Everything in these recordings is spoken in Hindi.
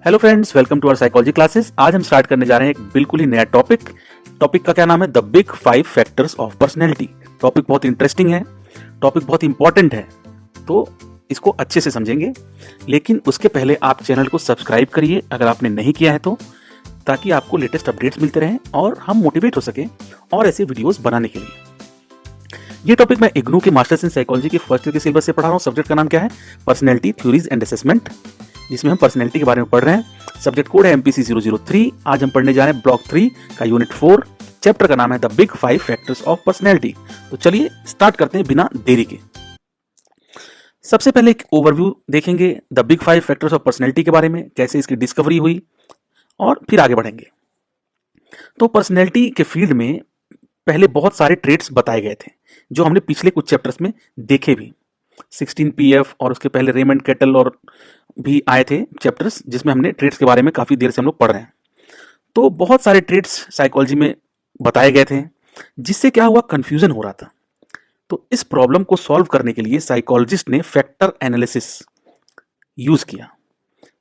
Hello friends, welcome to our psychology classes. आज हम स्टार्ट करने जा रहे हैं एक बिल्कुल ही नया टॉपिक का क्या नाम है? The big 5 factors of personality. Topic बहुत इंटरेस्टिंग है, टॉपिक बहुत इंपॉर्टेंट है, तो इसको अच्छे से समझेंगे। लेकिन उसके पहले आप चैनल को सब्सक्राइब करिए अगर आपने नहीं किया है तो, ताकि आपको लेटेस्ट अपडेट्स मिलते रहें और हम मोटिवेट हो सकें और ऐसे वीडियोस बनाने के लिए। ये टॉपिक मैं इग्नू के मास्टर्स इन साइकोलॉजी के फर्स्ट ईयर के सिलेबस से पढ़ा रहा हूँ। सब्जेक्ट का नाम क्या है? पर्सनैलिटी थ्योरीज एंड असेसमेंट, जिसमें हम पर्सनैलिटी के बारे में पढ़ रहे हैं। सब्जेक्ट कोड है MPC 003। आज हम पढ़ने जा रहे हैं ब्लॉक 3 का यूनिट 4। चैप्टर का नाम है the big 5 factors of personality. तो चलिए स्टार्ट करते हैं बिना देरी के। सबसे पहले एक ओवरव्यू देखेंगे the big 5 factors of personality के बारे में, कैसे इसकी डिस्कवरी हुई, और फिर आगे बढ़ेंगे। तो पर्सनैलिटी के फील्ड में पहले बहुत सारे ट्रेट्स बताए गए थे जो हमने पिछले कुछ चैप्टर्स में देखे भी। 16 PF और उसके पहले रेमंड कैटल और भी आए थे चैप्टर्स, जिसमें हमने ट्रेट्स के बारे में काफी देर से हम लोग पढ़ रहे हैं। तो बहुत सारे ट्रेट्स साइकोलॉजी में बताए गए थे, जिससे क्या हुआ, कंफ्यूजन हो रहा था। तो इस प्रॉब्लम को सॉल्व करने के लिए साइकोलॉजिस्ट ने फैक्टर एनालिसिस यूज किया,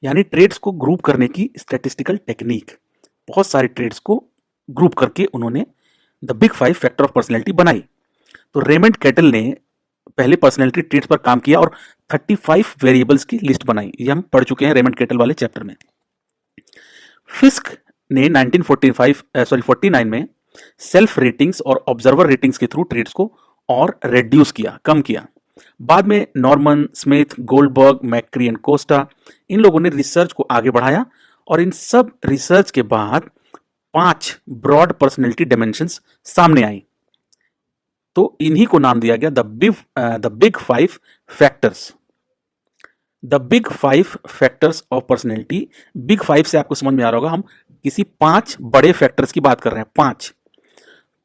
यानी ट्रेट्स को ग्रुप करने की स्टैटिस्टिकल टेक्निक। बहुत सारे ट्रेट्स को ग्रुप करके उन्होंने the big 5 factor of personality बनाई। तो रेमंड कैटल ने पहले पर्सनैलिटी ट्रेट्स पर काम किया और 35 वेरिएबल्स की लिस्ट बनाई। ये हम पढ़ चुके हैं रेमंड कैटल वाले चैप्टर में। फिस्क ने 49 में सेल्फ रेटिंग्स और ऑब्जर्वर रेटिंग्स के थ्रू ट्रेट्स को और रेड्यूस किया, कम किया। बाद में Norman, Smith, Goldberg, McCrae and Costa, इन लोगों ने रिसर्च को आगे बढ़ाया और इन सब रिसर्च के बाद 5 ब्रॉड पर्सनैलिटी डायमेंशंस सामने आई। तो इन्हीं को नाम दिया गया the big 5 factors. The big 5 factors of personality. Big 5 से आपको समझ में आ रहा होगा, हम किसी 5 बड़े फैक्टर्स की बात कर रहे हैं। 5,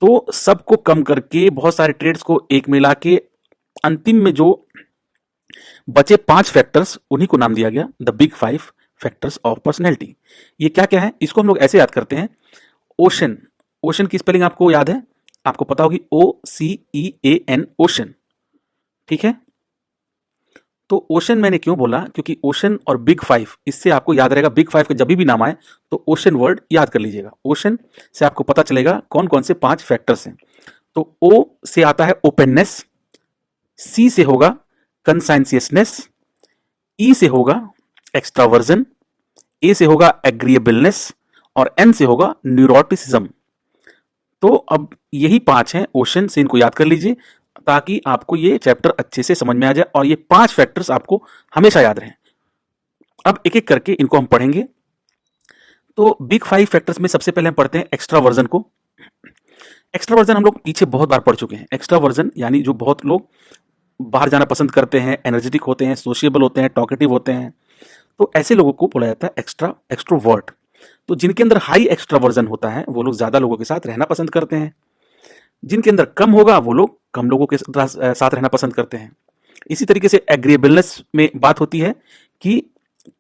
तो सबको कम करके, बहुत सारे ट्रेड्स को एक मिला के, अंतिम में जो बचे 5 फैक्टर्स, उन्हीं को नाम दिया गया the big 5 factors of personality. ये क्या क्या है, इसको हम लोग ऐसे याद करते हैं। ओशन, ओशन की स्पेलिंग आपको याद है? आपको पता होगी, OCEAN, ओशन। ठीक है, तो ओशन मैंने क्यों बोला, क्योंकि ओशन और बिग 5, इससे आपको याद रहेगा। बिग 5 का जब भी नाम आए तो ओशन वर्ड याद कर लीजिएगा। ओशन से आपको पता चलेगा कौन कौन से 5 फैक्टर्स हैं। तो O से आता है ओपननेस, C से होगा कंसाइंसियसनेस, E से होगा एक्सट्रावर्जन, A से होगा एग्रीएबलनेस और N से होगा न्यूरोटिसिज्म। तो अब यही 5 हैं ओशन से, इनको याद कर लीजिए ताकि आपको ये चैप्टर अच्छे से समझ में आ जाए और ये 5 फैक्टर्स आपको हमेशा याद रहें। अब एक एक करके इनको हम पढ़ेंगे। तो बिग 5 फैक्टर्स में सबसे पहले हम पढ़ते हैं एक्स्ट्रावर्जन को। एक्स्ट्रावर्जन हम लोग पीछे बहुत बार पढ़ चुके हैं। एक्स्ट्रावर्जन यानी जो बहुत लोग बाहर जाना पसंद करते हैं, एनर्जेटिक होते हैं, सोशिएबल होते हैं, टॉकेटिव होते हैं, तो ऐसे लोगों को बोला जाता है एक्स्ट्रोवर्ट। तो जिनके अंदर हाई एक्स्ट्रावर्जन होता है वो लोग ज्यादा लोगों के साथ रहना पसंद करते हैं। जिनके अंदर कम होगा वो लोग कम लोगों के साथ रहना पसंद करते हैं। इसी तरीके से एग्रीएबलनेस में बात होती है कि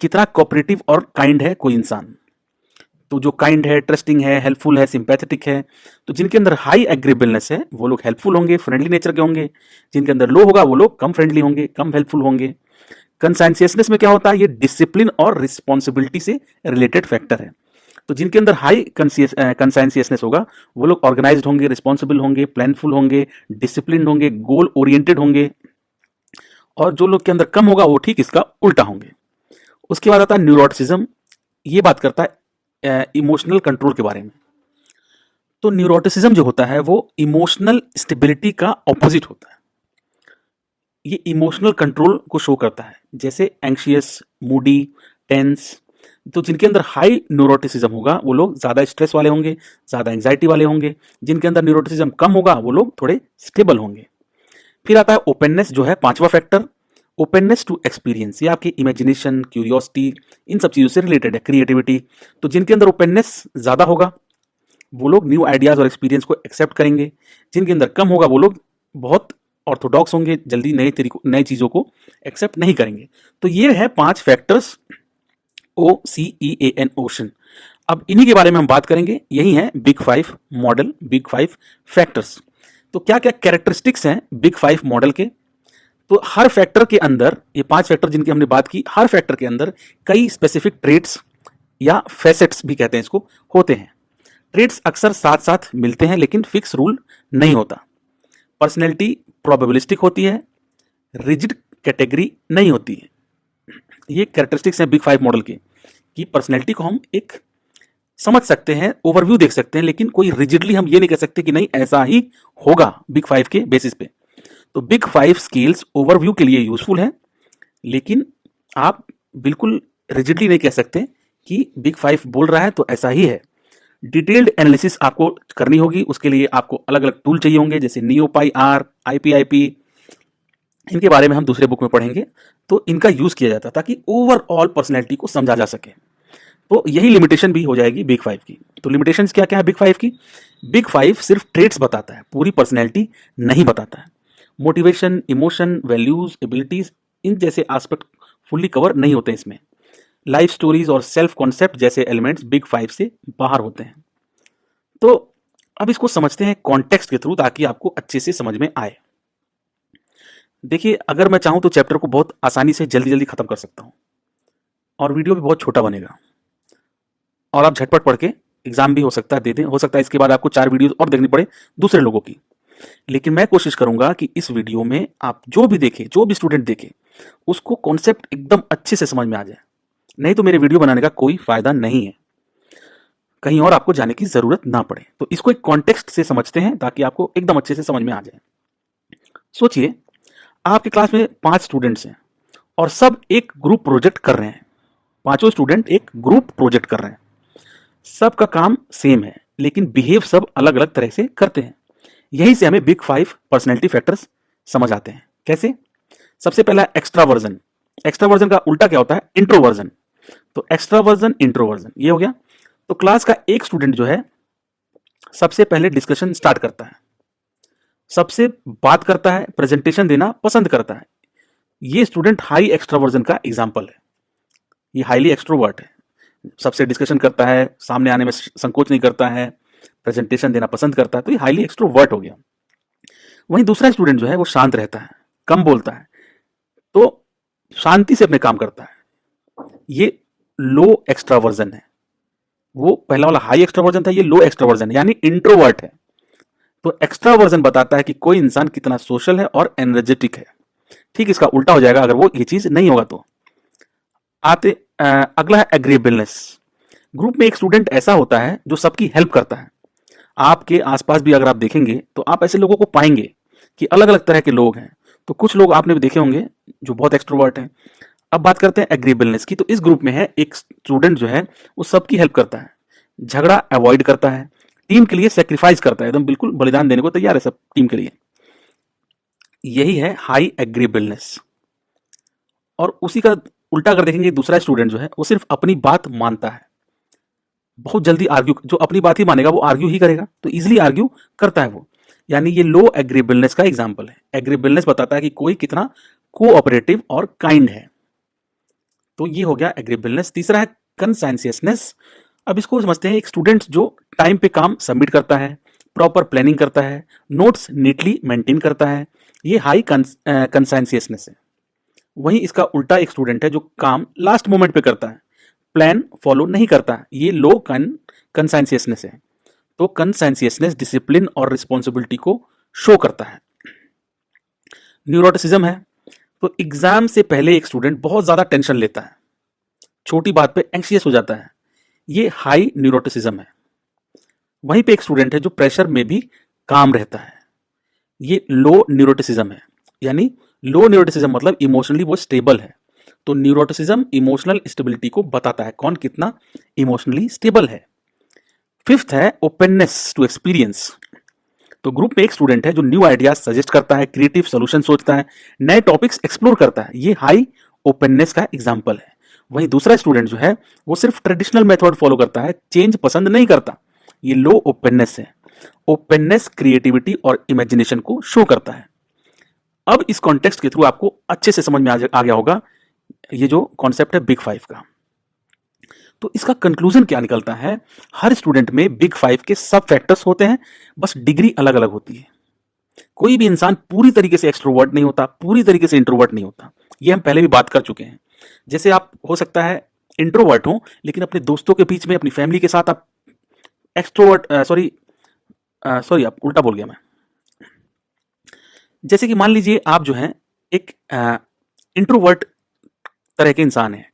कितना कोऑपरेटिव और काइंड है कोई इंसान। तो जो काइंड है, ट्रस्टिंग है, हेल्पफुल है, सिंपैथेटिक है, तो जिनके अंदर हाई एग्रीएबलनेस है वो लोग हेल्पफुल होंगे, फ्रेंडली नेचर के होंगे। जिनके अंदर लो होगा वो लोग कम फ्रेंडली होंगे, कम हेल्पफुल होंगे। कंसाइंसियसनेस में क्या होता है, ये डिसिप्लिन और रिस्पॉन्सिबिलिटी से रिलेटेड फैक्टर है। तो जिनके अंदर हाई कंसाइंसियसनेस होगा वो लोग ऑर्गेनाइज्ड होंगे, रिस्पॉन्सिबल होंगे, प्लानफुल होंगे, डिसिप्लिन होंगे, गोल ओरिएंटेड होंगे। और जो लोग के अंदर कम होगा वो ठीक इसका उल्टा होंगे। उसके बाद आता है न्यूरोटिसिज्म। ये बात करता है इमोशनल कंट्रोल के बारे में। तो न्यूरोटिसिज्म जो होता है वो इमोशनल स्टेबिलिटी का ऑपोजिट होता है। ये इमोशनल कंट्रोल को शो करता है, जैसे एंग्शियस, मूडी, टेंस। तो जिनके अंदर हाई न्यूरोटिसिज्म होगा वो लोग ज्यादा स्ट्रेस वाले होंगे, ज्यादा एंजाइटी वाले होंगे। जिनके अंदर न्यूरोटिसिज्म कम होगा वो लोग थोड़े स्टेबल होंगे। फिर आता है ओपननेस, जो है 5वां फैक्टर। ओपननेस टू एक्सपीरियंस, ये आपकी इमेजिनेशन, क्यूरियोसिटी, इन सब चीजों से रिलेटेड है, क्रिएटिविटी। तो जिनके अंदर ओपननेस ज्यादा होगा वो लोग न्यू आइडियाज और एक्सपीरियंस को एक्सेप्ट करेंगे। जिनके अंदर कम होगा वो लोग बहुत ऑर्थोडॉक्स होंगे, जल्दी नई चीजों को एक्सेप्ट नहीं करेंगे। तो ये है 5 फैक्टर्स, OCEAN, ओशन। अब इन्हीं के बारे में हम बात करेंगे। यही है बिग 5 मॉडल, बिग 5 फैक्टर्स। तो क्या क्या कैरेक्टरिस्टिक्स हैं बिग 5 मॉडल के? तो हर फैक्टर के अंदर, ये 5 फैक्टर जिनकी हमने बात की, हर फैक्टर के अंदर कई स्पेसिफिक ट्रेट्स या फैसेट्स भी कहते हैं इसको, होते हैं। ट्रेड्स अक्सर साथ साथ मिलते हैं लेकिन फिक्स रूल नहीं होता। पर्सनैलिटी प्रोबेबिलिस्टिक होती है, रिजिड कैटेगरी नहीं होती है। ये कैरेक्टरिस्टिक्स हैं बिग फाइव मॉडल के, कि पर्सनैलिटी को हम एक समझ सकते हैं, ओवरव्यू देख सकते हैं, लेकिन कोई रिजिडली हम ये नहीं कह सकते कि नहीं ऐसा ही होगा बिग फाइव के बेसिस पे। तो बिग फाइव स्केल्स ओवरव्यू के लिए यूजफुल है, लेकिन आप बिल्कुल रिजिडली नहीं कह सकते कि बिग फाइव बोल रहा है तो ऐसा ही है। डिटेल्ड एनालिसिस आपको करनी होगी, उसके लिए आपको अलग अलग टूल चाहिए होंगे, जैसे नियोपाई आर, IPIP। इनके बारे में हम दूसरे बुक में पढ़ेंगे। तो इनका यूज किया जाता है ताकि ओवरऑल पर्सनैलिटी को समझा जा सके। तो यही लिमिटेशन भी हो जाएगी बिग फाइव की। तो लिमिटेशंस क्या क्या है बिग फाइव की? बिग फाइव सिर्फ ट्रेट्स बताता है, पूरी पर्सनैलिटी नहीं बताता है। मोटिवेशन, इमोशन, वैल्यूज, एबिलिटीज, इन जैसे एस्पेक्ट फुल्ली कवर नहीं होते इसमें। लाइफ स्टोरीज और सेल्फ कॉन्सेप्ट जैसे एलिमेंट्स बिग फाइव से बाहर होते हैं। तो अब इसको समझते हैं कॉन्टेक्स्ट के थ्रू, ताकि आपको अच्छे से समझ में आए। देखिए, अगर मैं चाहूं तो चैप्टर को बहुत आसानी से जल्दी जल्दी खत्म कर सकता हूं, और वीडियो भी बहुत छोटा बनेगा, और आप झटपट पढ़ के एग्जाम भी हो सकता है दे दें। हो सकता है इसके बाद आपको 4 वीडियोस और देखनी पड़े दूसरे लोगों की। लेकिन मैं कोशिश करूंगा कि इस वीडियो में आप जो भी देखें, जो भी स्टूडेंट देखे, उसको कॉन्सेप्ट एकदम अच्छे से समझ में आ जाए। नहीं तो मेरे वीडियो बनाने का कोई फायदा नहीं है, कहीं और आपको जाने की जरूरत ना पड़े। तो इसको एक कॉन्टेक्स्ट से समझते हैं ताकि आपको एकदम अच्छे से समझ में आ जाए। सोचिए, आपके क्लास में 5 स्टूडेंट्स हैं और सब एक ग्रुप प्रोजेक्ट कर रहे हैं। पांचों स्टूडेंट एक ग्रुप प्रोजेक्ट कर रहे हैं। सबका काम सेम है, लेकिन बिहेव सब अलग अलग तरह से करते हैं। यही से हमें बिग फाइव पर्सनैलिटी फैक्टर्स समझ आते हैं। कैसे? सबसे पहला एक्स्ट्रावर्जन। एक्स्ट्रावर्जन का उल्टा क्या होता है? इंट्रोवर्जन। तो एक्स्ट्रावर्जन, इंट्रोवर्जन, ये हो गया। तो क्लास का एक स्टूडेंट जो है सबसे पहले डिस्कशन स्टार्ट करता है, सबसे बात करता है, प्रेजेंटेशन देना पसंद करता है। ये स्टूडेंट हाई एक्स्ट्रावर्जन का एग्जाम्पल है। ये हाईली एक्सट्रोवर्ट है, सबसे डिस्कशन करता है, सामने आने में संकोच नहीं करता है, प्रेजेंटेशन देना पसंद करता है। तो ये हाईली एक्सट्रोवर्ट हो गया। वहीं दूसरा स्टूडेंट जो है वो शांत रहता है, कम बोलता है, तो शांति से अपने काम करता है। ये लो एक्स्ट्रावर्जन है। वो पहला वाला हाई एक्स्ट्रावर्जन था, ये लो एक्स्ट्रावर्जन यानी इंट्रोवर्ट है। तो एक्स्ट्रावर्जन बताता है कि कोई इंसान कितना सोशल है और एनर्जेटिक है। ठीक इसका उल्टा हो जाएगा अगर वो ये चीज नहीं होगा तो। अगला है एग्रीएबलनेस। ग्रुप में एक स्टूडेंट ऐसा होता है जो सबकी हेल्प करता है। आपके आसपास भी अगर आप देखेंगे तो आप ऐसे लोगों को पाएंगे कि अलग अलग तरह के लोग हैं। तो कुछ लोग आपने भी देखे होंगे जो बहुत एक्सट्रोवर्ट हैं। अब बात करते हैं एग्रीएबलनेस की। तो इस ग्रुप में है एक स्टूडेंट जो है वो सबकी हेल्प करता है, झगड़ा अवॉइड करता है, टीम के लिए सेक्रीफाइस करता है, एकदम बिल्कुल बलिदान देने को तैयार है सब टीम के लिए। यही है हाई एग्रीएबलनेस। और उसी का उल्टा अगर देखेंगे, दूसरा स्टूडेंट जो है वो सिर्फ अपनी बात मानता है, बहुत जल्दी आर्ग्यू, जो अपनी बात ही मानेगा वो आर्ग्यू ही करेगा, तो इजीली आर्ग्यू करता है वो। यानी ये लो एग्रीएबलनेस का एग्जांपल है। एग्रीएबलनेस बताता है कि कोई कितना कोऑपरेटिव और काइंड है। तो ये हो गया एग्रीएबलनेस। तीसरा है कंसेंसियसनेस। अब इसको समझते हैं। एक स्टूडेंट जो टाइम पे काम सबमिट करता है, प्रॉपर प्लानिंग करता है, नोट्स नीटली मेंटेन करता है, ये हाई कंसेंसियसनेस है। वहीं इसका उल्टा एक स्टूडेंट है जो काम लास्ट मोमेंट पे करता है, प्लान फॉलो नहीं करता, ये लो कंसेंसियसनेस है। तो कंसेंसियसनेस डिसिप्लिन और रिस्पॉन्सिबिलिटी को शो करता है। न्यूरोटिसिज्म है। तो एग्जाम से पहले एक स्टूडेंट बहुत ज्यादा टेंशन लेता है, छोटी बात पे एंग्शियस हो जाता है, ये हाई न्यूरोटिसिज्म है। वहीं पे एक स्टूडेंट है जो प्रेशर में भी काम रहता है, ये लो न्यूरोटिसिज्म है। यानी लो न्यूरोटिसिज्म मतलब इमोशनली वो स्टेबल है। तो न्यूरोटिसिज्म इमोशनल स्टेबिलिटी को बताता है, कौन कितना इमोशनली स्टेबल है। फिफ्थ है ओपननेस टू एक्सपीरियंस। तो ग्रुप में एक स्टूडेंट है जो न्यू आइडियाज सजेस्ट करता है, क्रिएटिव सॉल्यूशन सोचता है, नए टॉपिक्स एक्सप्लोर करता है, ये हाई ओपननेस का एग्जाम्पल है। वहीं दूसरा स्टूडेंट जो है वो सिर्फ ट्रेडिशनल मेथड फॉलो करता है, चेंज पसंद नहीं करता, ये लो ओपननेस है। ओपननेस क्रिएटिविटी और इमेजिनेशन को शो करता है। अब इस कॉन्टेक्स्ट के थ्रू आपको अच्छे से समझ में आ गया होगा ये जो कॉन्सेप्ट है बिग फाइव का। तो इसका कंक्लूजन क्या निकलता है? हर स्टूडेंट में बिग फाइव के सब फैक्टर्स होते हैं, बस डिग्री अलग अलग होती है। कोई भी इंसान पूरी तरीके से एक्सट्रोवर्ट नहीं होता, पूरी तरीके से इंट्रोवर्ट नहीं होता। ये हम पहले भी बात कर चुके हैं। जैसे आप हो सकता है इंट्रोवर्ट हो लेकिन अपने दोस्तों के बीच में, अपनी फैमिली के साथ आप एक्सट्रोवर्ट, सॉरी आप उल्टा बोल गया मैं। जैसे कि मान लीजिए आप जो है एक इंट्रोवर्ट तरह के इंसान हैं,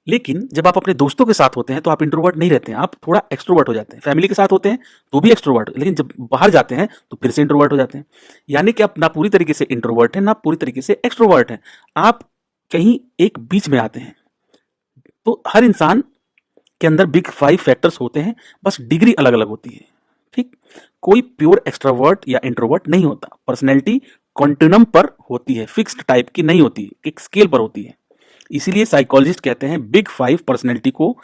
लेकिन जब आप अपने दोस्तों के साथ होते हैं तो आप इंट्रोवर्ट नहीं रहते हैं, आप थोड़ा एक्सट्रोवर्ट हो जाते हैं। फैमिली के साथ होते हैं तो भी एक्सट्रोवर्ट, लेकिन जब बाहर जाते हैं तो फिर से इंट्रोवर्ट हो जाते हैं। यानी कि आप ना पूरी तरीके से इंट्रोवर्ट हैं, ना पूरी तरीके से एक्सट्रोवर्ट हैं, आप कहीं एक बीच में आते हैं। तो हर इंसान के अंदर बिग 5 फैक्टर्स होते हैं, बस डिग्री अलग अलग होती है। ठीक, कोई प्योर एक्सट्रोवर्ट या इंट्रोवर्ट नहीं होता। पर्सनैलिटी कॉन्टिन्यूम पर होती है, फिक्स्ड टाइप की नहीं होती, एक स्केल पर होती है। इसीलिए साइकोलॉजिस्ट कहते हैं बिग 5 पर्सनैलिटी को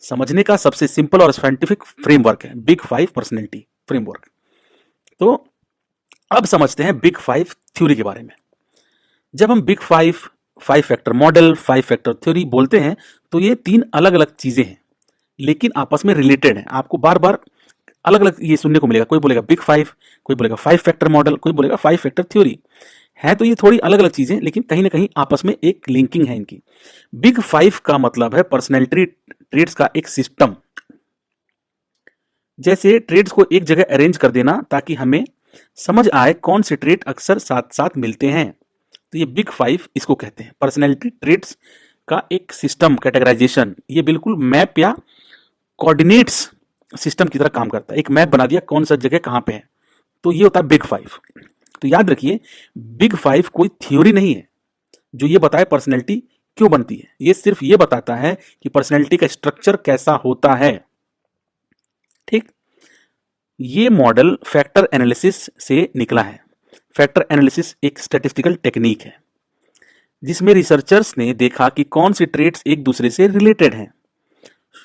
समझने का सबसे सिंपल और साइंटिफिक फ्रेमवर्क है बिग 5 पर्सनैलिटी फ्रेमवर्क। तो अब समझते हैं बिग 5 थ्योरी के बारे में। जब हम big 5 factor model, 5 factor theory बोलते हैं तो ये 3 अलग अलग चीजें हैं, लेकिन आपस में रिलेटेड है। आपको बार बार अलग अलग ये सुनने को मिलेगा, कोई बोलेगा बिग 5, कोई बोलेगा 5 फैक्टर मॉडल, कोई बोलेगा 5 फैक्टर थ्योरी। है तो ये थोड़ी अलग अलग चीजें, लेकिन कहीं ना कहीं आपस में एक लिंकिंग है इनकी। बिग 5 का मतलब है पर्सनैलिटी ट्रेड्स का एक सिस्टम। जैसे ट्रेड्स को एक जगह अरेंज कर देना ताकि हमें समझ आए कौन से ट्रेड अक्सर साथ साथ मिलते हैं। तो ये बिग 5 इसको कहते हैं, पर्सनैलिटी ट्रेड्स का एक सिस्टम, कैटेगराइजेशन। ये बिल्कुल मैप या कोऑर्डिनेट्स सिस्टम की तरह काम करता है। एक मैप बना दिया कौन सा जगह कहां पे है, तो ये होता है बिग 5। तो याद रखिए, बिग 5 कोई थ्योरी नहीं है जो ये बताए पर्सनैलिटी क्यों बनती है। ये सिर्फ ये बताता है कि पर्सनैलिटी का स्ट्रक्चर कैसा होता है। ठीक, ये मॉडल फैक्टर एनालिसिस से निकला है। फैक्टर एनालिसिस एक स्टैटिस्टिकल टेक्निक है जिसमें रिसर्चर्स ने देखा कि कौन सी ट्रेड्स एक दूसरे से रिलेटेड हैं।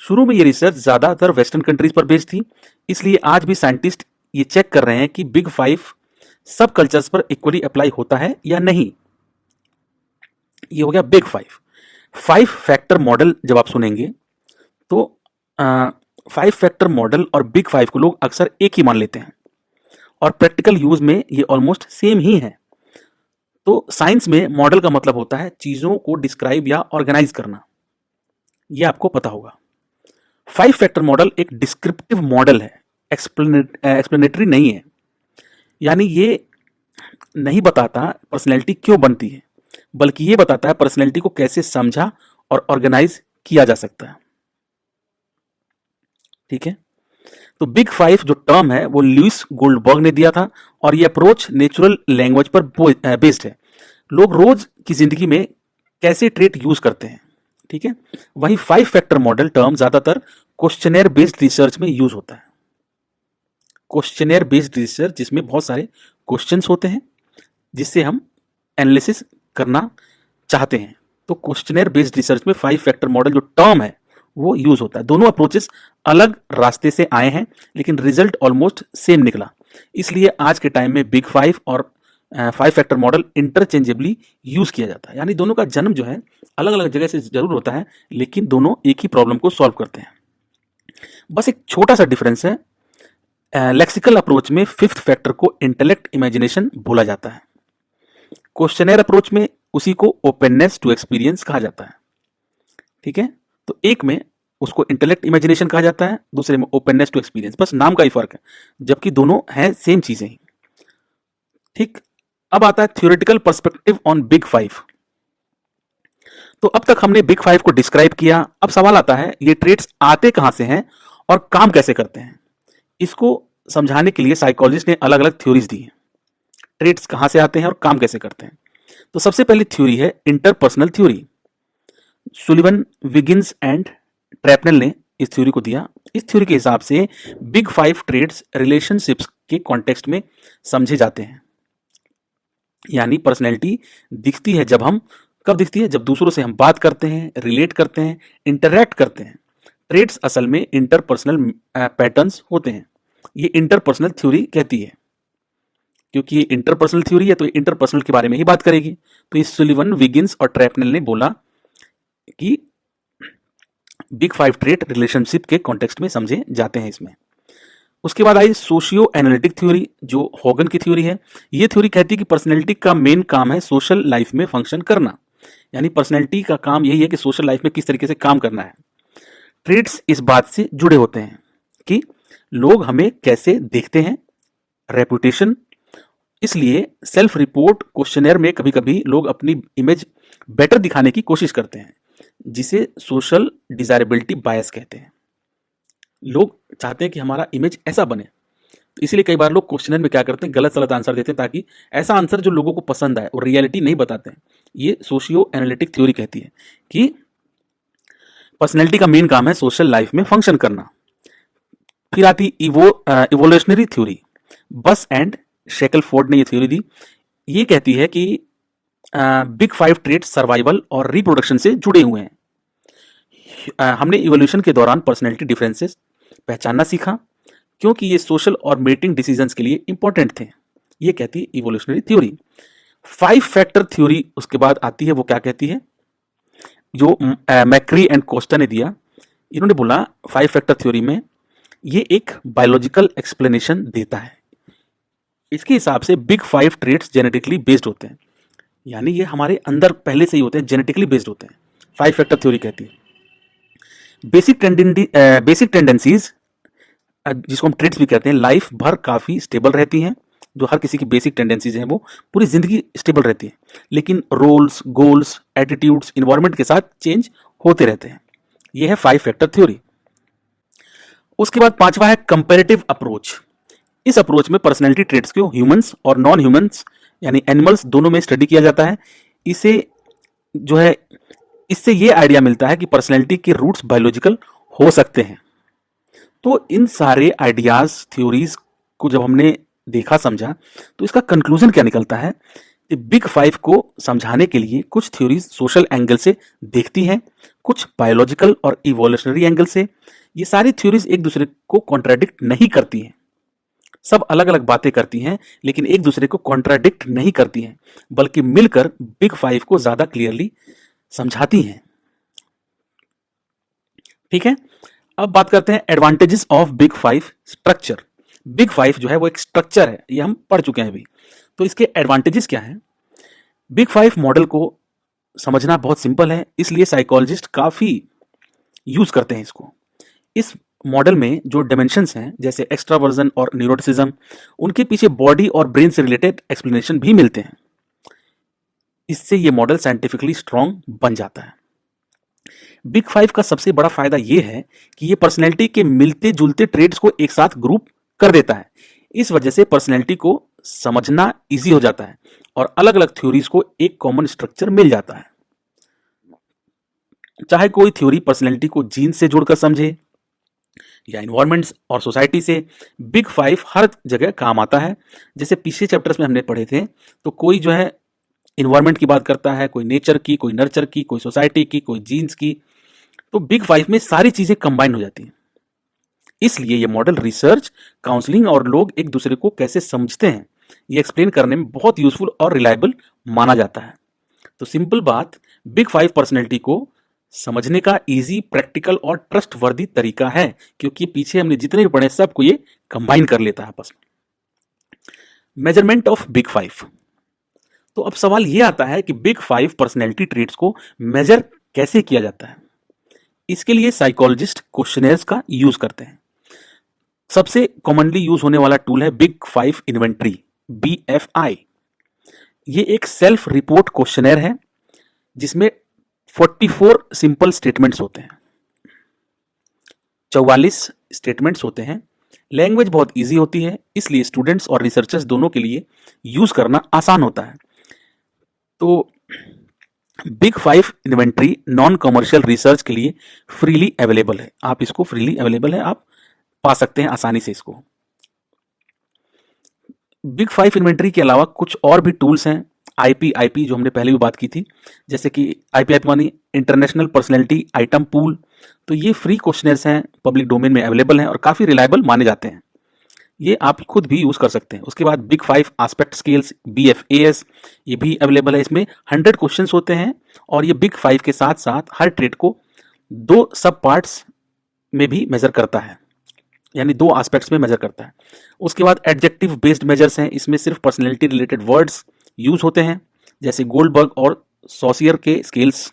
शुरू में ये रिसर्च ज्यादातर वेस्टर्न कंट्रीज पर बेस्ड थी, इसलिए आज भी साइंटिस्ट ये चेक कर रहे हैं कि बिग 5 सब कल्चर्स पर इक्वली अप्लाई होता है या नहीं। ये हो गया बिग 5 फैक्टर मॉडल। जब आप सुनेंगे तो 5 फैक्टर मॉडल और बिग 5 को लोग अक्सर एक ही मान लेते हैं, और प्रैक्टिकल यूज में ये ऑलमोस्ट सेम ही है। तो साइंस में मॉडल का मतलब होता है चीजों को डिस्क्राइब या ऑर्गेनाइज करना, ये आपको पता होगा। 5 फैक्टर मॉडल एक डिस्क्रिप्टिव मॉडल है, एक्सप्लेनेटरी नहीं है। यानी ये नहीं बताता पर्सनैलिटी क्यों बनती है, बल्कि ये बताता है पर्सनैलिटी को कैसे समझा और ऑर्गेनाइज किया जा सकता है। ठीक है, तो बिग 5 जो टर्म है वो लुइस गोल्डबर्ग ने दिया था, और ये अप्रोच नेचुरल लैंग्वेज पर बेस्ड है। लोग रोज की जिंदगी में कैसे ट्रेट यूज करते हैं। ठीक है, वही 5 फैक्टर मॉडल टर्म ज्यादातर क्वेश्चनेयर बेस्ड रिसर्च में यूज होता है। क्वेश्चनेयर बेस्ड रिसर्च जिसमें बहुत सारे क्वेश्चंस होते हैं जिससे हम एनालिसिस करना चाहते हैं। तो क्वेश्चनेयर बेस्ड रिसर्च में 5 फैक्टर मॉडल जो टर्म है वो यूज होता है। दोनों अप्रोचेस अलग रास्ते से आए हैं, लेकिन रिजल्ट ऑलमोस्ट सेम निकला। इसलिए आज के टाइम में बिग 5 और 5 फैक्टर मॉडल इंटरचेंजेबली यूज किया जाता है। यानी दोनों का जन्म जो है अलग अलग जगह से जरूर होता है, लेकिन दोनों एक ही प्रॉब्लम को सॉल्व करते हैं। बस एक छोटा सा डिफरेंस है, लेक्सिकल अप्रोच में 5th फैक्टर को इंटेलेक्ट इमेजिनेशन बोला जाता है। क्वेश्चनेयर अप्रोच में उसी को ओपननेस टू एक्सपीरियंस कहा जाता है। ठीक है, तो एक में उसको इंटेलेक्ट इमेजिनेशन कहा जाता है, दूसरे में ओपननेस टू एक्सपीरियंस। बस नाम का ही फर्क है, जबकि दोनों हैं सेम चीजें ही। ठीक, अब आता है थ्योरेटिकल पर्सपेक्टिव ऑन बिग 5। तो अब तक हमने बिग 5 को डिस्क्राइब किया। अब सवाल आता है ये ट्रेड्स आते कहां से हैं और काम कैसे करते हैं। इसको समझाने के लिए साइकोलॉजिस्ट ने अलग अलग थ्योरीज दी हैं, ट्रेड्स कहां से आते हैं और काम कैसे करते हैं। तो सबसे पहली थ्योरी है interpersonal theory. Sullivan, Wiggins and Trapnell ने इस थ्योरी को दिया। इस थ्योरी के हिसाब से बिग 5 ट्रेड्स रिलेशनशिप्स के कॉन्टेक्स्ट में समझे जाते हैं। यानी पर्सनैलिटी दिखती है कब दिखती है, जब दूसरों से हम बात करते हैं, रिलेट करते हैं, इंटरैक्ट करते हैं। ट्रेड्स असल में इंटरपर्सनल पैटर्न्स होते हैं। ये इंटरपर्सनल थ्योरी कहती है, क्योंकि ये इंटरपर्सनल थ्योरी है तो ये इंटरपर्सनल के बारे में ही बात करेगी। तो ये सुलिवन, विगिंस और ट्रैपनेल ने बोला कि बिग 5 ट्रेड रिलेशनशिप के कॉन्टेक्स्ट में समझे जाते हैं इसमें। उसके बाद आई सोशियो एनालिटिक थ्योरी, जो हॉगन की थ्योरी है। ये थ्योरी कहती है कि पर्सनैलिटी का मेन काम है सोशल लाइफ में फंक्शन करना। यानी पर्सनैलिटी का काम यही है कि सोशल लाइफ में किस तरीके से काम करना है। ट्रेड्स इस बात से जुड़े होते हैं कि लोग हमें कैसे देखते हैं, रेपुटेशन। इसलिए सेल्फ रिपोर्ट क्वेश्चनेयर में कभी कभी लोग अपनी इमेज बेटर दिखाने की कोशिश करते हैं, जिसे सोशल डिजायरेबिलिटी बायस कहते हैं। लोग चाहते हैं कि हमारा इमेज ऐसा बने, तो इसीलिए कई बार लोग क्वेश्चनर में क्या करते हैं, गलत सलत आंसर देते हैं ताकि ऐसा आंसर जो लोगों को पसंद आए, और रियलिटी नहीं बताते हैं। ये सोशियो एनालिटिक थ्योरी कहती है कि पर्सनैलिटी का मेन काम है सोशल लाइफ में फंक्शन करना। फिर आती इवोल्यूशनरी थ्योरी। बस एंड शेकलफोर्ड ने ये थ्योरी दी। ये कहती है कि बिग 5 ट्रेट सर्वाइवल और रिप्रोडक्शन से जुड़े हुए हैं। हमने इवोल्यूशन के दौरान पर्सनैलिटी डिफरेंसेस पहचानना सीखा, क्योंकि ये सोशल और मेटिंग डिसीजंस के लिए इंपॉर्टेंट थे। ये कहती है इवोल्यूशनरी थ्योरी। 5 फैक्टर थ्योरी उसके बाद आती है। वो क्या कहती है, जो मैक्री एंड कोस्टा ने दिया। इन्होंने बोला 5 फैक्टर थ्योरी में ये एक बायोलॉजिकल एक्सप्लेनेशन देता है। इसके हिसाब से बिग 5 ट्रेट्स जेनेटिकली बेस्ड होते हैं, यानी ये हमारे अंदर पहले से ही होते हैं, जेनेटिकली बेस्ड होते हैं। 5 फैक्टर थ्योरी कहती है बेसिक टेंडेंसीज, जिसको हम ट्रेट्स भी कहते हैं, लाइफ भर काफ़ी स्टेबल रहती हैं। जो हर किसी की बेसिक टेंडेंसीज हैं वो पूरी ज़िंदगी स्टेबल रहती है, लेकिन रोल्स, गोल्स, एटीट्यूड्स, इन्वायरमेंट के साथ चेंज होते रहते हैं। ये है 5 फैक्टर थ्योरी। उसके बाद 5वां है कंपैरेटिव अप्रोच। इस अप्रोच में पर्सनैलिटी ट्रेट्स को ह्यूमंस और नॉन ह्यूमंस यानी एनिमल्स दोनों में स्टडी किया जाता है। इसे जो है इससे ये आइडिया मिलता है कि पर्सनैलिटी के रूट्स बायोलॉजिकल हो सकते हैं। तो इन सारे आइडियाज, थ्योरीज को जब हमने देखा, समझा, तो इसका कंक्लूजन क्या निकलता है कि बिग 5 को समझाने के लिए कुछ थ्योरीज सोशल एंगल से देखती हैं, कुछ बायोलॉजिकल और इवोल्यूशनरी एंगल से। ये सारी थ्योरीज एक दूसरे को कॉन्ट्राडिक्ट नहीं करती हैं, सब अलग अलग बातें करती हैं, लेकिन एक दूसरे को कॉन्ट्राडिक्ट नहीं करती हैं, बल्कि मिलकर बिग 5 को ज्यादा क्लियरली समझाती हैं। ठीक है, अब बात करते हैं advantages of big 5 structure. Big 5 जो है वो एक स्ट्रक्चर है, ये हम पढ़ चुके हैं अभी। तो इसके एडवांटेजेस क्या हैं? बिग 5 मॉडल को समझना बहुत सिंपल है, इसलिए साइकोलॉजिस्ट काफी यूज करते हैं इसको। इस मॉडल में जो डायमेंशंस हैं, जैसे एक्स्ट्रावर्जन और न्यूरोटिसिज्म, उनके पीछे बॉडी और ब्रेन से रिलेटेड एक्सप्लेनेशन भी मिलते हैं। इससे ये मॉडल साइंटिफिकली स्ट्रांग बन जाता है। बिग 5 का सबसे बड़ा फायदा ये है कि ये पर्सनैलिटी के मिलते जुलते ट्रेड्स को एक साथ ग्रुप कर देता है। इस वजह से पर्सनैलिटी को समझना इजी हो जाता है और अलग अलग थ्योरीज को एक कॉमन स्ट्रक्चर मिल जाता है। चाहे कोई थ्योरी पर्सनैलिटी को जीन से जोड़कर समझे या इन्वायरमेंट्स और सोसाइटी से, बिग 5 हर जगह काम आता है। जैसे पिछले चैप्टर्स में हमने पढ़े थे, तो कोई जो है इन्वायरमेंट की बात करता है, कोई नेचर की, कोई नर्चर की, कोई सोसाइटी की, कोई जीन्स की। तो बिग 5 में सारी चीजें कंबाइन हो जाती हैं। इसलिए ये मॉडल रिसर्च, काउंसलिंग और लोग एक दूसरे को कैसे समझते हैं, ये एक्सप्लेन करने में बहुत यूजफुल और रिलायबल माना जाता है। तो सिंपल बात, बिग 5 पर्सनैलिटी को समझने का इजी, प्रैक्टिकल और ट्रस्ट वर्दी तरीका है, क्योंकि पीछे हमने जितने भी पढ़े सबको ये कंबाइन कर लेता है आपस में। Measurement of big 5। तो अब सवाल ये आता है कि बिग 5 पर्सनैलिटी ट्रेट्स को मेजर कैसे किया जाता है। इसके लिए साइकोलॉजिस्ट क्वेश्चनेयर्स का यूज करते हैं। सबसे कॉमनली यूज होने वाला टूल है बिग 5 इन्वेंट्री, BFI। ये एक सेल्फ रिपोर्ट क्वेश्चनेयर है जिसमें 44 सिंपल स्टेटमेंट्स होते हैं, 44 स्टेटमेंट्स होते हैं। लैंग्वेज बहुत इजी होती है, इसलिए स्टूडेंट्स और रिसर्चर्स दोनों के लिए यूज करना आसान होता है। तो big 5 inventory non commercial research के लिए फ्रीली अवेलेबल है। आप इसको फ्रीली अवेलेबल है, आप पा सकते हैं आसानी से इसको। बिग 5 इन्वेंट्री के अलावा कुछ और भी टूल्स हैं, आईपी जो हमने पहले भी बात की थी, जैसे कि आईपी मानी इंटरनेशनल पर्सनैलिटी आइटम पूल। तो ये फ्री क्वेश्चनर्स हैं, पब्लिक डोमेन में अवेलेबल हैं और काफ़ी रिलायबल माने जाते हैं। ये आप खुद भी यूज़ कर सकते हैं। उसके बाद बिग 5 एस्पेक्ट स्केल्स, BFAS, ये भी अवेलेबल है। इसमें 100 क्वेश्चंस होते हैं और ये बिग 5 के साथ साथ हर ट्रेड को 2 सब पार्ट्स में भी मेजर करता है, यानी 2 एस्पेक्ट्स में मेजर करता है। उसके बाद एडजेक्टिव बेस्ड मेजर्स हैं, इसमें सिर्फ पर्सनैलिटी रिलेटेड वर्ड्स यूज होते हैं, जैसे गोल्डबर्ग और सॉसियर के स्केल्स,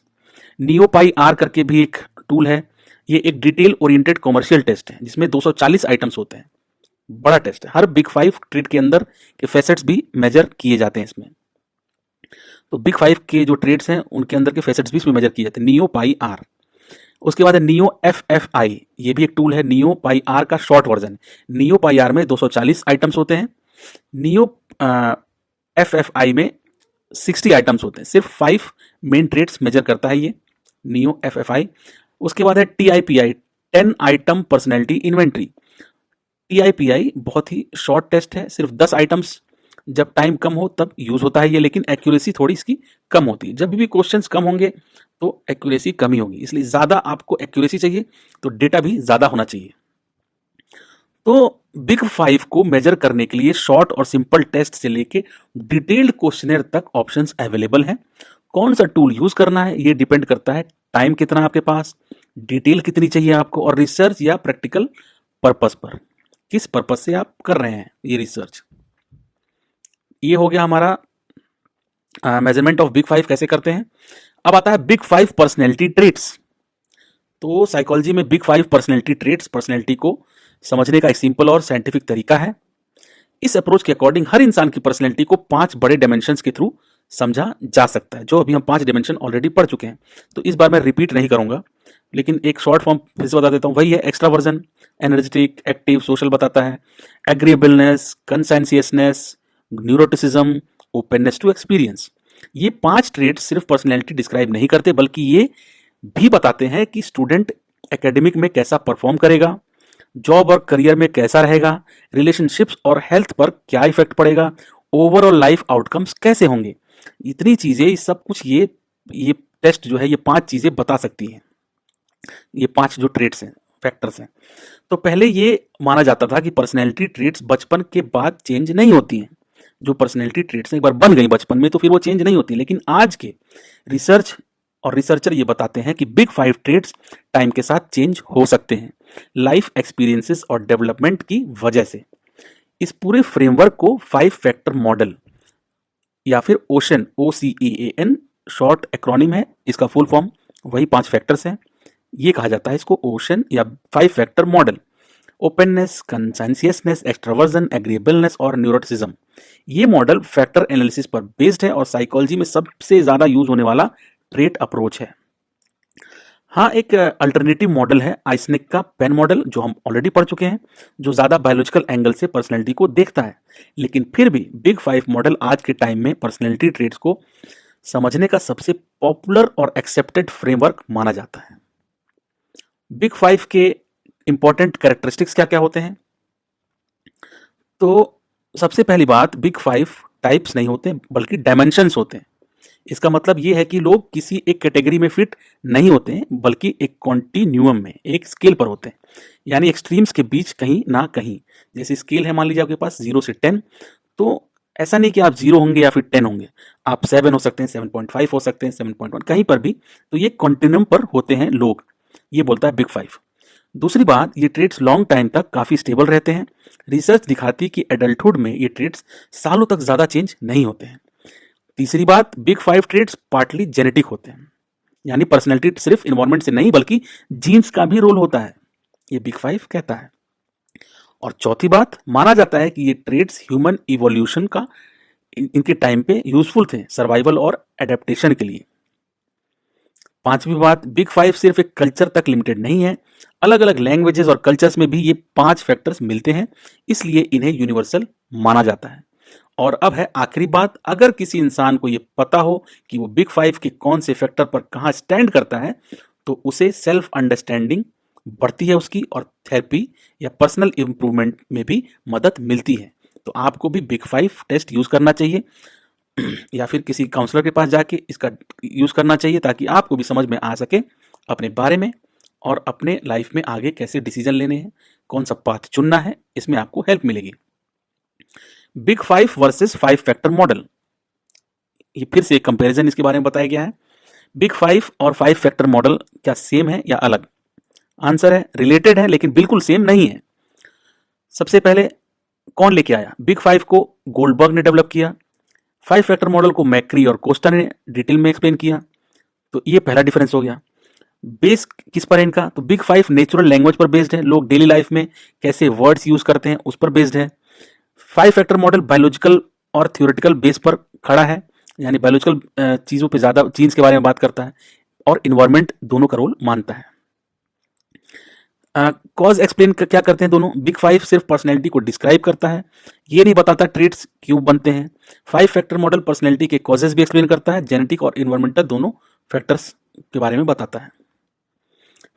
नियोपाई आर करके भी एक टूल है। ये एक डिटेल ओरिएंटेड कॉमर्शियल टेस्ट है जिसमें 240 आइटम्स होते हैं। बड़ा टेस्ट है, हर बिग 5 ट्रेड के अंदर के फैसेट्स भी मेजर किए जाते हैं इसमें। तो बिग 5 के जो ट्रेड्स हैं उनके अंदर के फैसेट्स भी इसमें मेजर किए जाते हैं। नियो पाई आर, उसके बाद है नियो एफ एफ आई, ये भी एक टूल है। नियो पाई आर का short version. NEO PI R में 240 आइटम्स होते हैं। नियो एफ एफ आई में 60 आइटम्स होते हैं। सिर्फ 5 मेन ट्रेड्स मेजर करता है ये नियो एफ एफ आई। उसके बाद है T I P I, 10 item personality inventory. T I P I बहुत ही शॉर्ट टेस्ट है, सिर्फ 10 आइटम्स। जब टाइम कम हो तब यूज होता है ये, लेकिन एक्यूरेसी थोड़ी इसकी कम होती है। जब भी क्वेश्चंस कम होंगे तो एक्यूरेसी कम ही होगी, इसलिए ज्यादा आपको एक्यूरेसी चाहिए तो डेटा भी ज्यादा होना चाहिए। तो बिग 5 को मेजर करने के लिए शॉर्ट और सिंपल टेस्ट से लेके डिटेल्ड क्वेश्चनर तक ऑप्शंस अवेलेबल हैं। कौन सा टूल यूज करना है ये डिपेंड करता है टाइम कितना आपके पास, डिटेल कितनी चाहिए आपको, और रिसर्च या प्रैक्टिकल पर्पस पर, किस पर्पस से आप कर रहे हैं ये रिसर्च। ये हो गया हमारा मेजरमेंट ऑफ बिग 5 कैसे करते हैं। अब आता है बिग 5 पर्सनैलिटी ट्रेट्स। तो साइकोलॉजी में बिग 5 पर्सनैलिटी ट्रेट्स पर्सनैलिटी को समझने का एक सिंपल और साइंटिफिक तरीका है। इस अप्रोच के अकॉर्डिंग हर इंसान की पर्सनैलिटी को 5 बड़े डायमेंशंस के थ्रू समझा जा सकता है, जो अभी हम 5 डायमेंशन ऑलरेडी पढ़ चुके हैं, तो इस बार मैं रिपीट नहीं करूंगा, लेकिन एक शॉर्ट फॉर्म फिर से बता देता हूँ। वही है एक्स्ट्रावर्जन, एनर्जेटिक, एक्टिव, सोशल बताता है, agreeableness, conscientiousness, neuroticism, openness to experience. ये 5 ट्रेट सिर्फ पर्सनैलिटी डिस्क्राइब नहीं करते, बल्कि ये भी बताते हैं कि स्टूडेंट एकेडमिक में कैसा परफॉर्म करेगा, जॉब और करियर में कैसा रहेगा, रिलेशनशिप्स और हेल्थ पर क्या इफेक्ट पड़ेगा, ओवरऑल लाइफ आउटकम्स कैसे होंगे। इतनी चीजें, सब कुछ ये टेस्ट जो है ये 5 चीजें बता सकती हैं। ये 5 जो ट्रेट्स हैं, फैक्टर्स हैं। तो पहले ये माना जाता था कि पर्सनैलिटी ट्रेट्स बचपन के बाद चेंज नहीं होती हैं। जो पर्सनैलिटी ट्रेट्स एक बार बन गई बचपन में तो फिर वो चेंज नहीं होती, लेकिन आज के रिसर्च और रिसर्चर ये बताते हैं कि बिग 5 ट्रेट्स टाइम के साथ चेंज हो सकते हैं, लाइफ एक्सपीरियंसेस और डेवलपमेंट की वजह से। इस पूरे फ्रेमवर्क को 5 फैक्टर मॉडल या फिर ओशन, OCEAN शॉर्ट एक्रोनिम है, इसका फुल फॉर्म वही 5 फैक्टर्स हैं। ये कहा जाता है इसको ओशन या 5 factor model. Openness, conscientiousness, extraversion, agreeableness और न्यूरोटिसिज्म। ये मॉडल फैक्टर एनालिसिस पर बेस्ड है और साइकोलॉजी में सबसे ज्यादा यूज होने वाला ट्रेट अप्रोच है। हाँ, एक अल्टरनेटिव मॉडल है आइसनिक का पेन मॉडल, जो हम ऑलरेडी पढ़ चुके हैं, जो ज्यादा बायोलॉजिकल एंगल से पर्सनैलिटी को देखता है। लेकिन फिर भी बिग 5 मॉडल आज के टाइम में पर्सनैलिटी ट्रेट्स को समझने का सबसे पॉपुलर और एक्सेप्टेड फ्रेमवर्क माना जाता है। बिग 5 के इंपॉर्टेंट कैरेक्टरिस्टिक्स क्या क्या होते हैं। तो सबसे पहली बात, बिग 5 टाइप्स नहीं होते बल्कि डायमेंशंस होते हैं। इसका मतलब ये है कि लोग किसी एक कैटेगरी में फिट नहीं होते हैं, बल्कि एक कॉन्टिन्यूअम में, एक स्केल पर होते हैं, यानी एक्सट्रीम्स के बीच कहीं ना कहीं। जैसे स्केल है, मान लीजिए आपके पास 0 से 10, तो ऐसा नहीं कि आप 0 होंगे या फिर 10 होंगे, आप 7 हो सकते हैं, 7.5 हो सकते हैं, 7.1, कहीं पर भी। तो ये कॉन्टिन्यूअम पर होते हैं लोग, ये बोलता है बिग 5। दूसरी बात, ये ट्रेड्स लॉन्ग टाइम तक काफी स्टेबल रहते हैं। रिसर्च दिखाती है कि एडल्टहुड में ये ट्रेड्स सालों तक ज्यादा चेंज नहीं होते हैं। तीसरी बात, बिग 5 ट्रेड्स पार्टली जेनेटिक होते हैं, यानी पर्सनैलिटी सिर्फ इन्वायरमेंट से नहीं बल्कि जीन्स का भी रोल होता है, ये बिग 5 कहता है। और चौथी बात, माना जाता है कि ये ट्रेड्स ह्यूमन इवोल्यूशन का इनके टाइम पे यूजफुल थे, सर्वाइवल और एडेप्टेशन के लिए। पांचवी बात, बिग 5 सिर्फ एक कल्चर तक लिमिटेड नहीं है, अलग अलग लैंग्वेजेस और कल्चर्स में भी ये 5 फैक्टर्स मिलते हैं, इसलिए इन्हें यूनिवर्सल माना जाता है। और अब है आखिरी बात, अगर किसी इंसान को ये पता हो कि वो बिग 5 के कौन से फैक्टर पर कहाँ स्टैंड करता है, तो उसे सेल्फ अंडरस्टैंडिंग बढ़ती है उसकी, और थेरेपी या पर्सनल इंप्रूवमेंट में भी मदद मिलती है। तो आपको भी बिग 5 टेस्ट यूज करना चाहिए या फिर किसी काउंसलर के पास जाके इसका यूज करना चाहिए, ताकि आपको भी समझ में आ सके अपने बारे में और अपने लाइफ में आगे कैसे डिसीजन लेने हैं, कौन सा पाथ चुनना है, इसमें आपको हेल्प मिलेगी। बिग 5 वर्सेस 5 फैक्टर मॉडल, ये फिर से एक कंपैरिजन इसके बारे में बताया गया है। बिग 5 और 5 फैक्टर मॉडल क्या सेम है या अलग? आंसर है रिलेटेड है, लेकिन बिल्कुल सेम नहीं है। सबसे पहले कौन लेके आया? बिग 5 को गोल्डबर्ग ने डेवलप किया। फाइव फैक्टर मॉडल को मैक्री और कोस्टा ने डिटेल में एक्सप्लेन किया। तो ये पहला डिफरेंस हो गया। बेस किस पर है इनका? तो बिग फाइव नेचुरल लैंग्वेज पर बेस्ड है, लोग डेली लाइफ में कैसे वर्ड्स यूज करते हैं उस पर बेस्ड है। फाइव फैक्टर मॉडल बायोलॉजिकल और थ्योरेटिकल बेस पर खड़ा है, यानी बायोलॉजिकल चीजों पे ज्यादा, जीन्स के बारे में बात करता है, और इन्वायरमेंट दोनों का रोल मानता है। कॉज एक्सप्लेन क्या करते हैं दोनों? बिग फाइव सिर्फ पर्सनैलिटी को डिस्क्राइब करता है, ये नहीं बताता ट्रेट्स क्यों बनते हैं। फाइव फैक्टर मॉडल पर्सनैलिटी के कॉजेस भी एक्सप्लेन करता है, जेनेटिक और इन्वायरमेंटल दोनों फैक्टर्स के बारे में बताता है।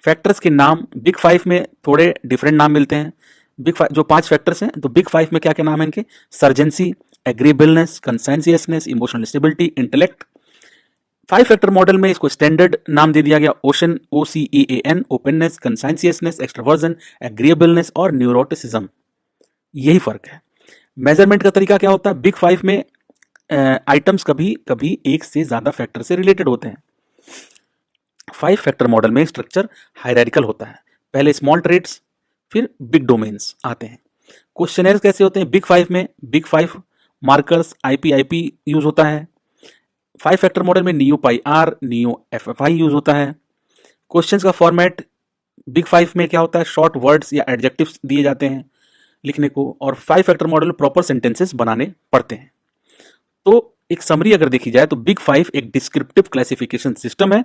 फैक्टर्स के नाम बिग फाइव में थोड़े डिफरेंट नाम मिलते हैं। बिग फाइव जो 5 फैक्टर्स हैं, तो बिग फाइव में क्या क्या नाम है इनके? Surgency, agreeableness, conscientiousness, emotional stability, intellect. 5 factor model में इसको स्टैंडर्ड नाम दे दिया गया, OCEAN, OCEAN, openness, conscientiousness, extraversion, agreeableness और न्यूरोटिसिज्म। यही फर्क है। मेजरमेंट का तरीका क्या होता है? बिग फाइव में आइटम्स कभी कभी एक से ज्यादा फैक्टर से रिलेटेड होते हैं। 5 फैक्टर मॉडल में स्ट्रक्चर हायरार्किकल होता है, पहले स्मॉल ट्रेट्स फिर बिग डोमेन्स आते हैं। क्वेश्चनर्स कैसे होते हैं? बिग फाइव में big five markers, IP use होता है। 5 फैक्टर मॉडल में NEO PI R, NEO FFI use होता है। क्वेश्चंस का फॉर्मेट बिग फाइव में क्या होता है? शॉर्ट वर्ड्स या एडजेक्टिव्स दिए जाते हैं लिखने को, और 5 फैक्टर मॉडल में प्रॉपर सेंटेंसेस बनाने पड़ते हैं। तो एक समरी अगर देखी जाए तो बिग फाइव एक डिस्क्रिप्टिव क्लासिफिकेशन सिस्टम है,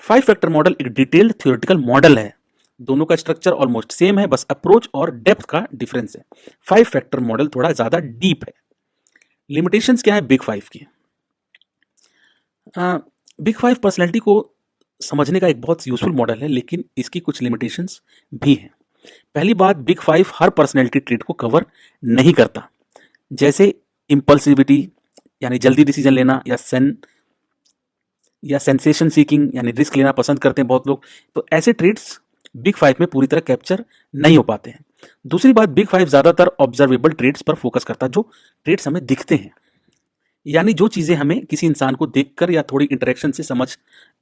5 फैक्टर मॉडल एक डिटेल्ड थ्योरेटिकल मॉडल है। दोनों का स्ट्रक्चर ऑलमोस्ट सेम है, बस अप्रोच और डेप्थ का डिफरेंस है। 5 फैक्टर मॉडल थोड़ा ज्यादा डीप है। लिमिटेशंस क्या है बिग फाइव की? बिग फाइव पर्सनैलिटी को समझने का एक बहुत यूजफुल मॉडल है, लेकिन इसकी कुछ लिमिटेशंस भी हैं। पहली बात, बिग फाइव हर पर्सनैलिटी ट्रेट को कवर नहीं करता, जैसे इम्पल्सिविटी यानी जल्दी डिसीजन लेना, या सेंसेशन सीकिंग यानी रिस्क लेना पसंद करते हैं बहुत लोग। तो ऐसे ट्रेट्स बिग फाइव में पूरी तरह कैप्चर नहीं हो पाते हैं। दूसरी बात, बिग फाइव ज्यादातर ऑब्जर्वेबल ट्रेट्स पर फोकस करता है, जो ट्रेट्स हमें दिखते हैं, यानी जो चीजें हमें किसी इंसान को देखकर या थोड़ी इंटरेक्शन से समझ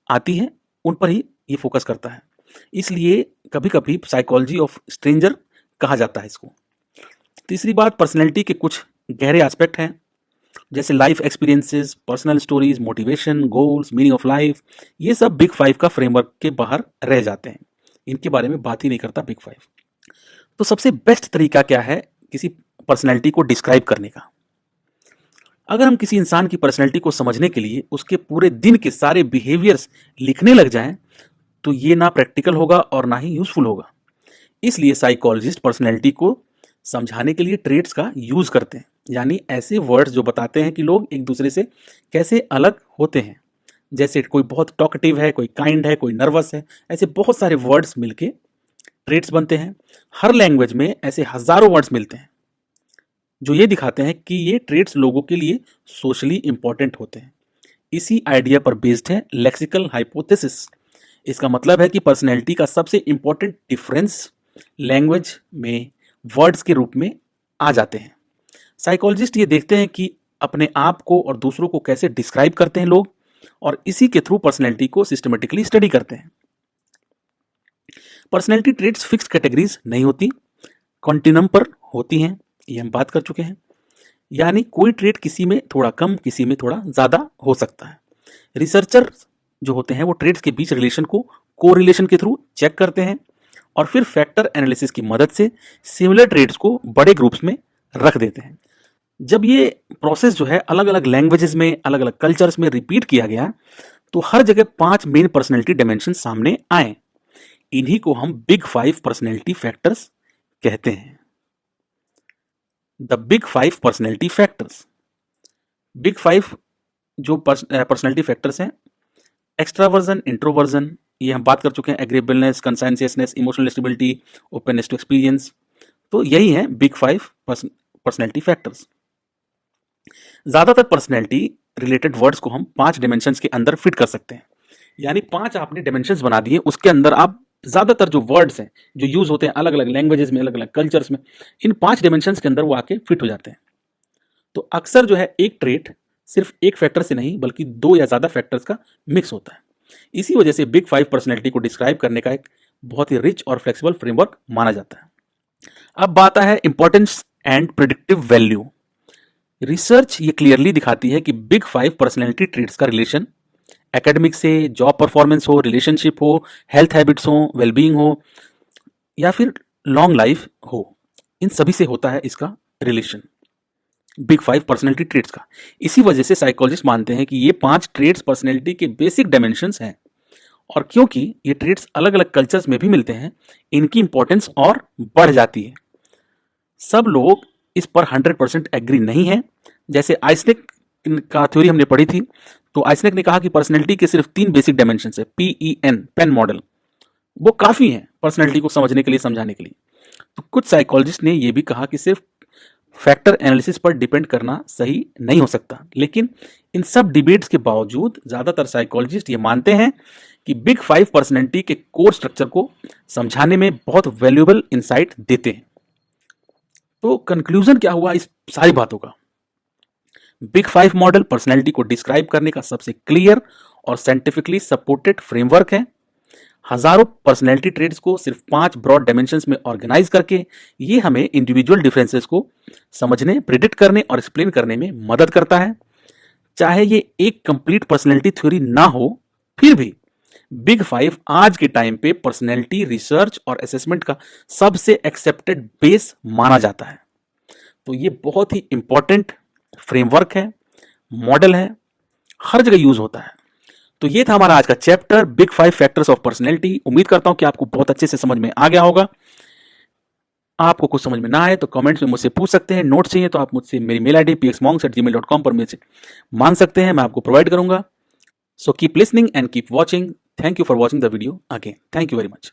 आती हैं, उन पर ही ये फोकस करता है। इसलिए कभी कभी साइकोलॉजी ऑफ स्ट्रेंजर कहा जाता है इसको। तीसरी बात, पर्सनैलिटी के कुछ गहरे एस्पेक्ट हैं, जैसे life experiences, personal stories, motivation, goals, meaning of life. ये सब बिग फाइव का फ्रेमवर्क के बाहर रह जाते हैं, इनके बारे में बात ही नहीं करता बिग फाइव। तो सबसे बेस्ट तरीका क्या है किसी पर्सनैलिटी को डिस्क्राइब करने का? अगर हम किसी इंसान की पर्सनैलिटी को समझने के लिए उसके पूरे दिन के सारे बिहेवियर्स लिखने लग जाएं, तो ये ना प्रैक्टिकल होगा और ना ही यूजफुल होगा। इसलिए साइकोलॉजिस्ट पर्सनैलिटी को समझाने के लिए ट्रेट्स का यूज करते हैं, यानी ऐसे वर्ड्स जो बताते हैं कि लोग एक दूसरे से कैसे अलग होते हैं। जैसे कोई बहुत टॉकटिव है, कोई काइंड है, कोई नर्वस है, ऐसे बहुत सारे वर्ड्स मिलके ट्रेट्स बनते हैं। हर लैंग्वेज में ऐसे हजारों वर्ड्स मिलते हैं जो ये दिखाते हैं कि ये ट्रेट्स लोगों के लिए सोशली इंपॉर्टेंट होते हैं। इसी आइडिया पर बेस्ड है लेक्सिकल हाइपोथेसिस। इसका मतलब है कि पर्सनैलिटी का सबसे इंपॉर्टेंट डिफरेंस लैंग्वेज में वर्ड्स के रूप में आ जाते हैं। साइकोलॉजिस्ट ये देखते हैं कि अपने आप को और दूसरों को कैसे डिस्क्राइब करते हैं लोग, और इसी के थ्रू पर्सनैलिटी को सिस्टमेटिकली स्टडी करते हैं। पर्सनैलिटी ट्रेट्स फिक्स कैटेगरीज नहीं होती, कॉन्टिन्यूम पर होती हैं, ये हम बात कर चुके हैं। यानी कोई ट्रेट किसी में थोड़ा कम, किसी में थोड़ा ज्यादा हो सकता है। रिसर्चर जो होते हैं वो ट्रेट्स के बीच रिलेशन को कोरिलेशन के थ्रू चेक करते हैं, और फिर फैक्टर एनालिसिस की मदद से सिमिलर ट्रेट्स को बड़े ग्रुप्स में रख देते हैं। जब ये प्रोसेस जो है अलग अलग लैंग्वेजेस में, अलग अलग कल्चर्स में रिपीट किया गया, तो हर जगह 5 मेन पर्सनैलिटी डायमेंशन सामने आए। इन्हीं को हम बिग फाइव पर्सनैलिटी फैक्टर्स कहते हैं। The big five personality factors. Big five जो पर्सनैलिटी फैक्टर्स हैं, एक्सट्रावर्जन, इंट्रोवर्जन, ये हम बात कर चुके हैं, agreeableness, conscientiousness, emotional stability, openness to experience. तो यही है बिग फाइव पर्सनैलिटी फैक्टर्स। ज्यादातर पर्सनैलिटी रिलेटेड वर्ड्स को हम 5 डायमेंशंस के अंदर फिट कर सकते हैं, यानी 5 आपने डायमेंशंस बना दिए, उसके अंदर आप ज्यादातर जो वर्ड्स हैं जो यूज होते हैं अलग अलग लैंग्वेजेस में, अलग अलग कल्चर्स में, इन 5 डायमेंशंस के अंदर वो आके फिट हो जाते हैं। तो अक्सर जो है एक ट्रेट सिर्फ एक फैक्टर से नहीं बल्कि 2 या ज्यादा फैक्टर्स का मिक्स होता है। इसी वजह से बिग फाइव पर्सनैलिटी को डिस्क्राइब करने का एक बहुत ही रिच और फ्लेक्सिबल फ्रेमवर्क माना जाता है। अब बात है importance and predictive value. Research ये क्लियरली दिखाती है कि बिग 5 पर्सनैलिटी ट्रेट्स का रिलेशन एकेडमिक से, जॉब परफॉर्मेंस हो, रिलेशनशिप हो, हेल्थ हैबिट्स हो, वेलबींग हो या फिर लॉन्ग लाइफ हो, इन सभी से होता है इसका रिलेशन, बिग 5 पर्सनैलिटी ट्रेट्स का। इसी वजह से साइकोलॉजिस्ट मानते हैं कि ये 5 ट्रेट्स पर्सनैलिटी के बेसिक डायमेंशंस हैं, और क्योंकि ये ट्रेट्स अलग अलग कल्चर्स में भी मिलते हैं, इनकी इंपॉर्टेंस और बढ़ जाती है। सब लोग इस पर 100% एग्री नहीं है। जैसे आइसनेक का थ्योरी हमने पढ़ी थी, तो आइसनेक ने कहा कि पर्सनैलिटी के सिर्फ 3 बेसिक डायमेंशन है, PEN, पेन मॉडल, वो काफी है पर्सनैलिटी को समझने के लिए, समझाने के लिए। तो कुछ साइकोलॉजिस्ट ने यह भी कहा कि सिर्फ फैक्टर एनालिसिस पर डिपेंड करना सही नहीं हो सकता। लेकिन इन सब डिबेट्स के बावजूद ज्यादातर साइकोलॉजिस्ट ये मानते हैं कि बिग 5 पर्सनैलिटी के कोर स्ट्रक्चर को समझाने में बहुत वैल्यूएबल इंसाइट देते हैं। तो कंक्लूजन क्या हुआ इस सारी बातों का? बिग 5 मॉडल पर्सनैलिटी को डिस्क्राइब करने का सबसे क्लियर और साइंटिफिकली सपोर्टेड फ्रेमवर्क है। हजारों पर्सनैलिटी ट्रेड्स को सिर्फ 5 ब्रॉड डायमेंशंस में ऑर्गेनाइज करके ये हमें इंडिविजुअल डिफरेंसेस को समझने, प्रिडिक्ट करने और एक्सप्लेन करने में मदद करता है। चाहे ये एक कंप्लीट पर्सनैलिटी थ्योरी ना हो, फिर भी बिग 5 आज के टाइम पे पर्सनैलिटी रिसर्च और असेसमेंट का सबसे एक्सेप्टेड बेस माना जाता है। तो ये बहुत ही इंपॉर्टेंट फ्रेमवर्क है, मॉडल है, हर जगह यूज होता है। तो ये था हमारा आज का chapter, big 5 factors of personality. उम्मीद करता हूं कि आपको बहुत अच्छे से समझ में आ गया होगा। आपको कुछ समझ में ना आए तो कमेंट्स में मुझसे पूछ सकते हैं। नोट्स चाहिए तो आप मुझसे मेरी मेल आईडी pxmonks@gmail.com पर मुझसे मांग सकते हैं, मैं आपको प्रोवाइड करूंगा। So keep listening and keep watching. Thank you for watching the video again. Thank you very much.